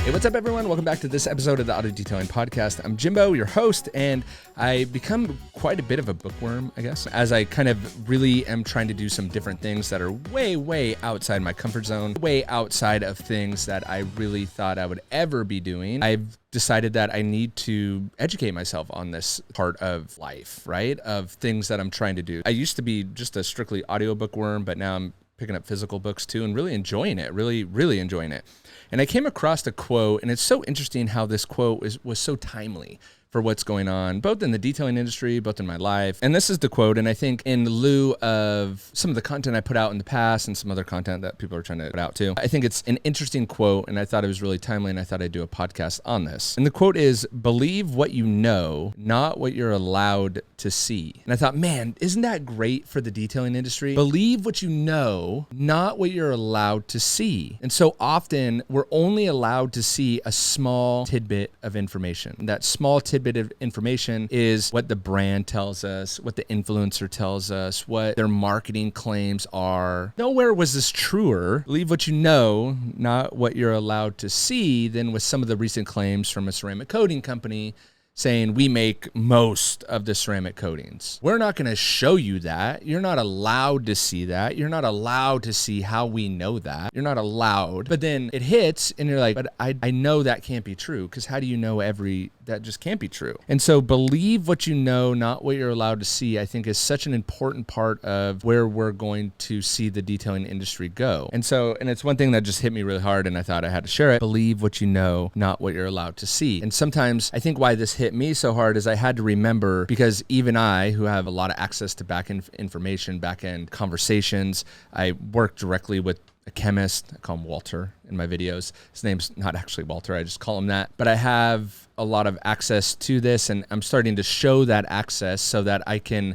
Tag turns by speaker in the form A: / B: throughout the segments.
A: Hey, what's up, everyone? Welcome back to this episode of the Auto Detailing Podcast. I'm Jimbo, your host, and I become quite a bit of a bookworm, I guess, as I kind of really am trying to do some different things that are way outside my comfort zone, way outside of things that I really thought I would ever be doing. I've decided that I need to educate myself on this part of life, right? Of things that I'm trying to do. I used to be just a strictly audio bookworm, but now I'm picking up physical books too and really enjoying it, really enjoying it. And I came across a quote, and it's so interesting how this quote was so timely for what's going on, both in the detailing industry, both in my life. And this is the quote, and I think in lieu of some of the content I put out in the past and some other content that people are trying to put out too, I think it's an interesting quote, and I thought it was really timely, and I thought I'd do a podcast on this. And the quote is, "Believe what you know, not what you're allowed to see." And I thought, man, isn't that great for the detailing industry? Believe what you know, not what you're allowed to see. And so often we're only allowed to see a small tidbit of information. That small tidbit of information is what the brand tells us, what the influencer tells us, what their marketing claims are. Nowhere was this truer, believe what you know, not what you're allowed to see, than with some of the recent claims from a ceramic coating company saying we make most of the ceramic coatings. We're not going to show you that. You're not allowed to see that. You're not allowed to see how we know that. You're not allowed. But then it hits and you're like, but I know that can't be true, because how do you know that just can't be true? And so believe what you know, not what you're allowed to see, I think is such an important part of where we're going to see the detailing industry go. And it's one thing that just hit me really hard, and I thought I had to share it. Believe what you know, not what you're allowed to see. And sometimes I think why this hit me so hard is I had to remember, because even I, who have a lot of access to back-end information, back-end conversations, I work directly with a chemist. I call him Walter in my videos. His name's not actually Walter, I just call him that. But I have a lot of access to this, and I'm starting to show that access so that I can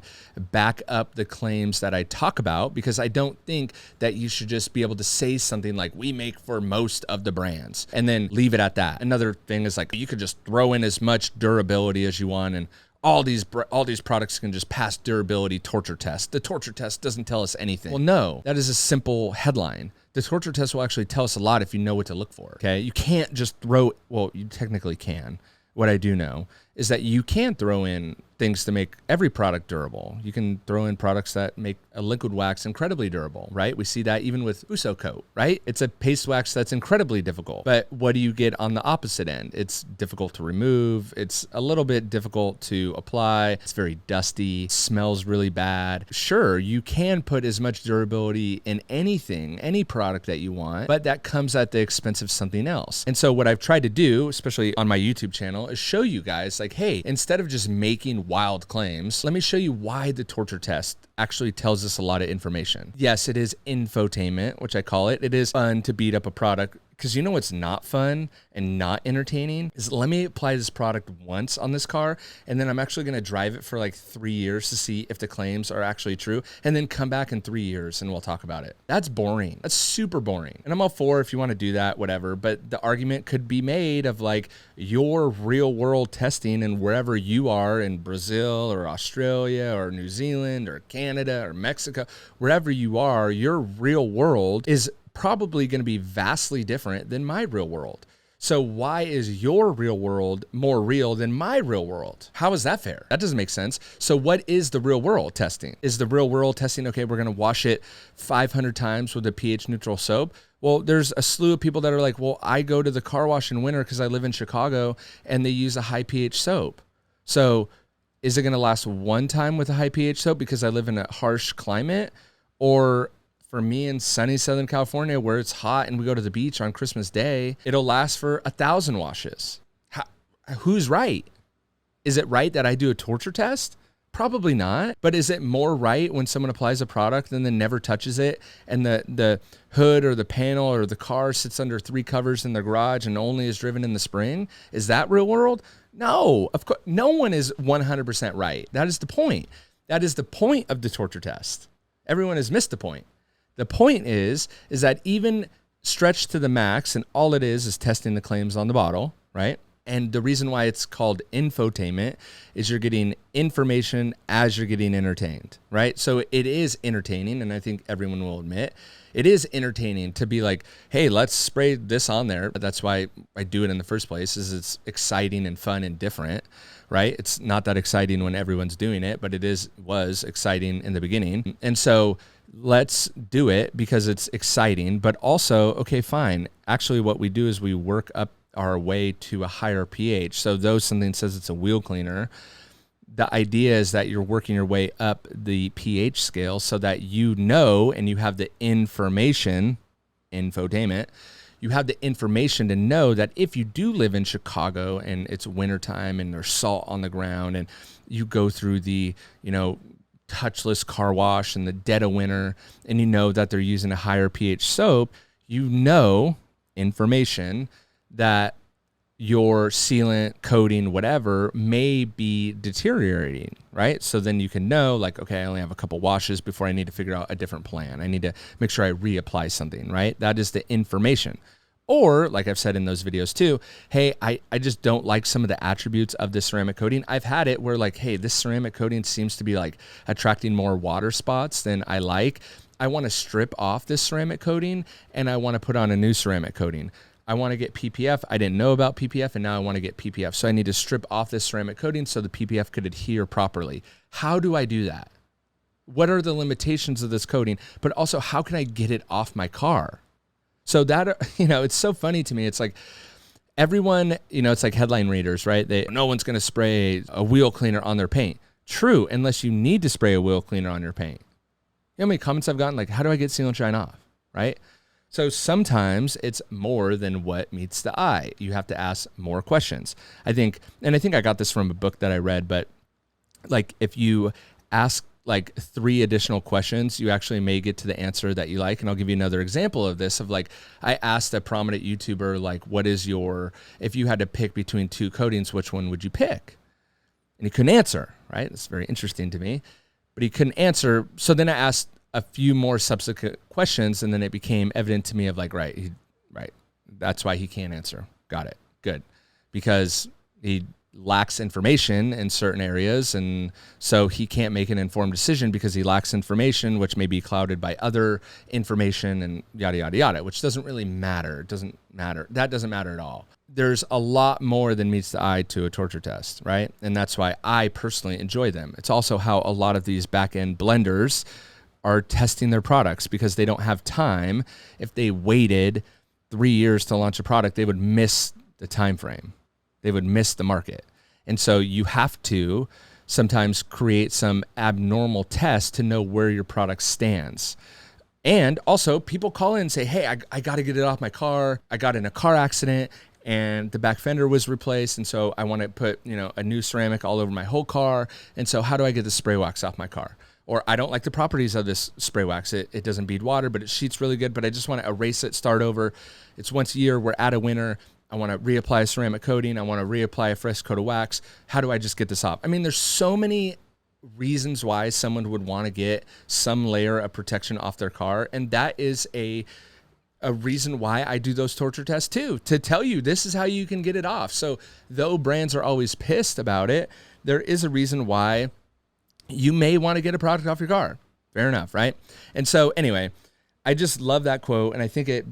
A: back up the claims that I talk about, because I don't think that you should just be able to say something like, we make for most of the brands, and then leave it at that. Another thing is like, you could just throw in as much durability as you want, and all these products can just pass durability torture test. The torture test doesn't tell us anything. Well, no, that is a simple headline. The torture test will actually tell us a lot if you know what to look for, okay? You can't just well, you technically can. What I do know is that you can throw in things to make every product durable. You can throw in products that make a liquid wax incredibly durable, right? We see that even with Uso Coat, right? It's a paste wax that's incredibly difficult. But what do you get on the opposite end? It's difficult to remove. It's a little bit difficult to apply. It's very dusty, smells really bad. Sure, you can put as much durability in anything, any product that you want, but that comes at the expense of something else. And so what I've tried to do, especially on my YouTube channel, is show you guys like, hey, instead of just making wild claims, let me show you why the torture test actually tells us a lot of information. Yes, it is infotainment, which I call it. It is fun to beat up a product, because you know what's not fun and not entertaining is, let me apply this product once on this car, and then I'm actually going to drive it for like 3 years to see if the claims are actually true, and then come back in 3 years and we'll talk about it. That's boring. That's super boring. And I'm all for if you want to do that, whatever. But the argument could be made of like your real world testing, and wherever you are in Brazil or Australia or New Zealand or Canada or Mexico, wherever you are, your real world is probably going to be vastly different than my real world. So why is your real world more real than my real world? How is that fair? That doesn't make sense. So what is the real world testing? Is the real world testing, okay, we're going to wash it 500 times with a pH neutral soap? Well, there's a slew of people that are like, well, I go to the car wash in winter because I live in Chicago and they use a high pH soap. So is it going to last one time with a high pH soap because I live in a harsh climate? Or for me in sunny Southern California, where it's hot and we go to the beach on Christmas Day, it'll last for 1,000 washes. Who's right? Is it right that I do a torture test? Probably not. But is it more right when someone applies a product and then never touches it, and the hood or the panel or the car sits under 3 covers in the garage and only is driven in the spring? Is that real world? No, of course, no one is 100% right. That is the point. That is the point of the torture test. Everyone has missed the point. The point is that even stretched to the max, and all it is testing the claims on the bottle, right? And the reason why it's called infotainment is you're getting information as you're getting entertained, right? So it is entertaining, and I think everyone will admit it is entertaining to be like, hey, let's spray this on there. That's why I do it in the first place, is it's exciting and fun and different, right? It's not that exciting when everyone's doing it, but was exciting in the beginning. And so let's do it because it's exciting, but also, okay, fine. Actually, what we do is we work up our way to a higher pH. So though something says it's a wheel cleaner, the idea is that you're working your way up the pH scale so that you know, and you have the information, infotainment, you have the information to know that if you do live in Chicago and it's wintertime and there's salt on the ground and you go through the, touchless car wash in the dead of winter and you know that they're using a higher pH soap, information that your sealant, coating, whatever may be deteriorating, right? So then you can know, like, okay, I only have a couple washes before I need to figure out a different plan. I need to make sure I reapply something, right? That is the information. Or, like I've said in those videos too, hey, I just don't like some of the attributes of this ceramic coating. I've had it where like, hey, this ceramic coating seems to be like attracting more water spots than I like. I want to strip off this ceramic coating and I want to put on a new ceramic coating. I want to get PPF. I didn't know about PPF, and now I want to get PPF. So I need to strip off this ceramic coating so the PPF could adhere properly. How do I do that? What are the limitations of this coating? But also, how can I get it off my car? So that, it's so funny to me. It's like everyone, it's like headline readers, right? No one's going to spray a wheel cleaner on their paint. True, unless you need to spray a wheel cleaner on your paint. You know how many comments I've gotten? Like, how do I get seal and shine off, right? So sometimes it's more than what meets the eye. You have to ask more questions. I think I got this from a book that I read, but like if you ask like 3 additional questions, you actually may get to the answer that you like. And I'll give you another example of this, of like, I asked a prominent YouTuber, like, if you had to pick between 2 coatings, which one would you pick? And he couldn't answer, right? That's very interesting to me, but he couldn't answer. So then I asked a few more subsequent questions, and then it became evident to me of like, right. That's why he can't answer. Got it. Good. Because he lacks information in certain areas, and so he can't make an informed decision because he lacks information, which may be clouded by other information and yada, yada, yada, which doesn't really matter. It doesn't matter. That doesn't matter at all. There's a lot more than meets the eye to a torture test, right? And that's why I personally enjoy them. It's also how a lot of these back-end blenders are testing their products, because they don't have time. If they waited 3 years to launch a product, they would miss the time frame. They would miss the market. And so you have to sometimes create some abnormal test to know where your product stands. And also, people call in and say, hey, I got to get it off my car. I got in a car accident and the back fender was replaced, and so I want to put a new ceramic all over my whole car. And so how do I get the spray wax off my car? Or I don't like the properties of this spray wax. It doesn't bead water, but it sheets really good, but I just want to erase it, start over. It's once a year. We're out of winter. I want to reapply a ceramic coating. I want to reapply a fresh coat of wax. How do I just get this off? I mean, there's so many reasons why someone would want to get some layer of protection off their car. And that is a reason why I do those torture tests too, to tell you this is how you can get it off. So though brands are always pissed about it, there is a reason why you may want to get a product off your car. Fair enough, right? And so anyway, I just love that quote, and I think it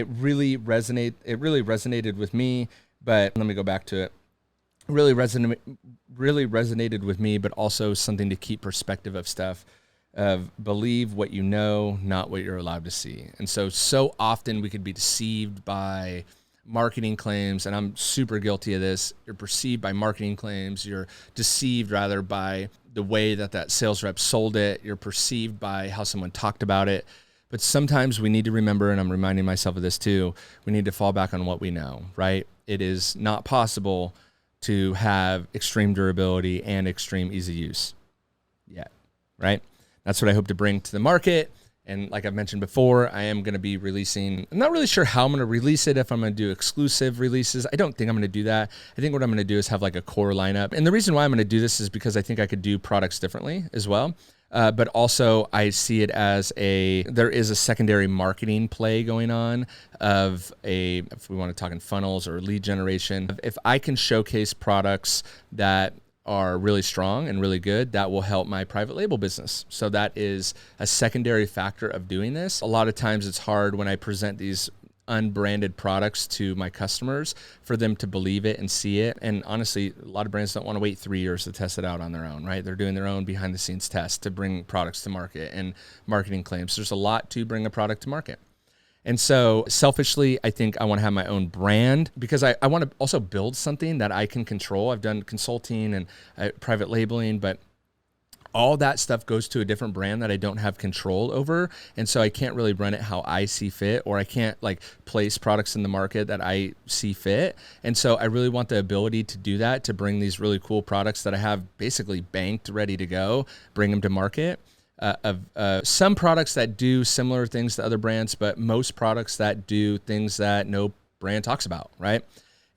A: really resonated with me. But let me go back to it. Really resonated with me, but also something to keep perspective of stuff. Of believe what you know, not what you're allowed to see. And so often we could be deceived by marketing claims, and I'm super guilty of this. You're perceived by marketing claims. You're deceived rather by the way that sales rep sold it. You're perceived by how someone talked about it. But sometimes we need to remember, and I'm reminding myself of this too, we need to fall back on what we know, right? It is not possible to have extreme durability and extreme easy use yet, right? That's what I hope to bring to the market. And like I've mentioned before, I am going to be releasing, I'm not really sure how I'm going to release it, if I'm going to do exclusive releases. I don't think I'm going to do that. I think what I'm going to do is have like a core lineup. And the reason why I'm going to do this is because I think I could do products differently as well. But also I see it as there is a secondary marketing play going on if we want to talk in funnels or lead generation. If I can showcase products that are really strong and really good, that will help my private label business. So that is a secondary factor of doing this. A lot of times it's hard when I present these unbranded products to my customers for them to believe it and see it. And honestly, a lot of brands don't want to wait 3 years to test it out on their own, right? They're doing their own behind the scenes tests to bring products to market and marketing claims. There's a lot to bring a product to market. And so selfishly, I think I want to have my own brand because I want to also build something that I can control. I've done consulting and private labeling, but all that stuff goes to a different brand that I don't have control over. And so I can't really run it how I see fit, or I can't like place products in the market that I see fit. And so I really want the ability to do that, to bring these really cool products that I have basically banked, ready to go, bring them to market. Some products that do similar things to other brands, but most products that do things that no brand talks about, right?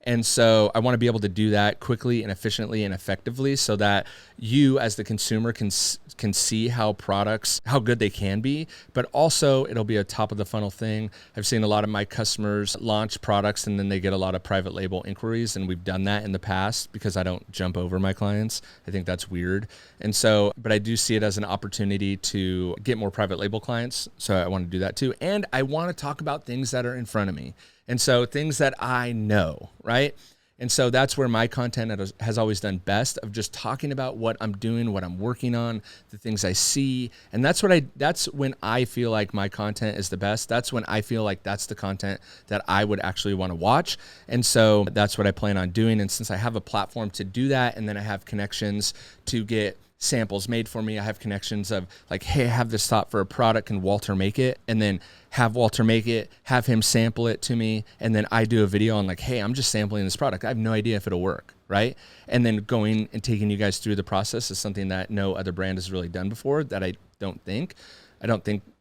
A: And so I want to be able to do that quickly and efficiently and effectively so that you as the consumer can see how good they can be, but also it'll be a top of the funnel thing. I've seen a lot of my customers launch products and then they get a lot of private label inquiries, and we've done that in the past because I don't jump over my clients. I think that's weird. And so, but I do see it as an opportunity to get more private label clients. So I want to do that too. And I want to talk about things that are in front of me. And so things that I know, right? And so that's where my content has always done best, of just talking about what I'm doing, what I'm working on, the things I see. And that's when I feel like my content is the best. That's when I feel like that's the content that I would actually want to watch. And so that's what I plan on doing. And since I have a platform to do that, and then I have connections to get samples made for me, I have connections of like, hey, I have this thought for a product, can Walter make it? And then have Walter make it, have him sample it to me, and then I do a video on like, hey, I'm just sampling this product. I have no idea if it'll work, right? And then going and taking you guys through the process is something that no other brand has really done before, that I don't think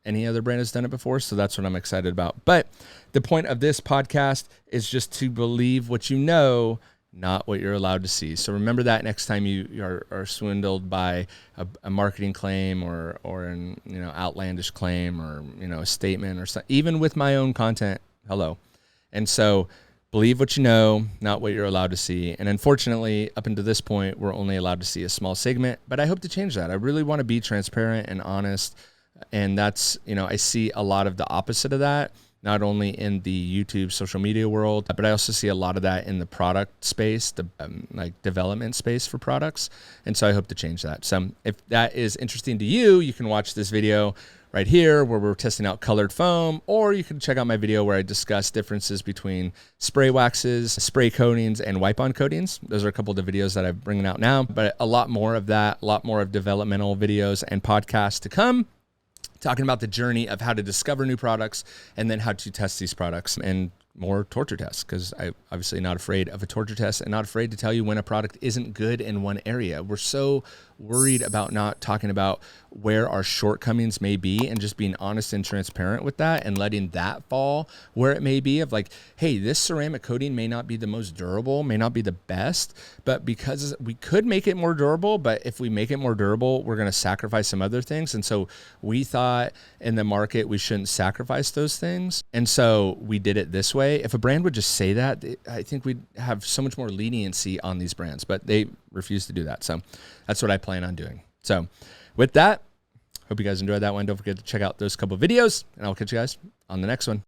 A: any other brand has done it before. So that's what I'm excited about. But the point of this podcast is just to believe what you know, not what you're allowed to see. So remember that next time you are swindled by a marketing claim or an outlandish claim or a statement or something. Even with my own content, hello. And so believe what you know, not what you're allowed to see. And unfortunately, up until this point, we're only allowed to see a small segment. But I hope to change that. I really want to be transparent and honest. And that's I see a lot of the opposite of that, not only in the YouTube social media world, but I also see a lot of that in the product space, the like development space for products. And so I hope to change that. So if that is interesting to you, you can watch this video right here where we're testing out colored foam, or you can check out my video where I discuss differences between spray waxes, spray coatings, and wipe-on coatings. Those are a couple of the videos that I'm bringing out now, but a lot more of that, a lot more of developmental videos and podcasts to come, talking about the journey of how to discover new products and then how to test these products, and more torture tests, because I'm obviously not afraid of a torture test and not afraid to tell you when a product isn't good in one area. We're so worried about not talking about where our shortcomings may be and just being honest and transparent with that and letting that fall where it may be, of like, hey, this ceramic coating may not be the most durable, may not be the best, but because we could make it more durable, but if we make it more durable, we're going to sacrifice some other things. And so we thought in the market we shouldn't sacrifice those things. And so we did it this way. If a brand would just say that, I think we'd have so much more leniency on these brands, but they refuse to do that. So that's what I plan on doing. So with that, hope you guys enjoyed that one. Don't forget to check out those couple videos, and I'll catch you guys on the next one.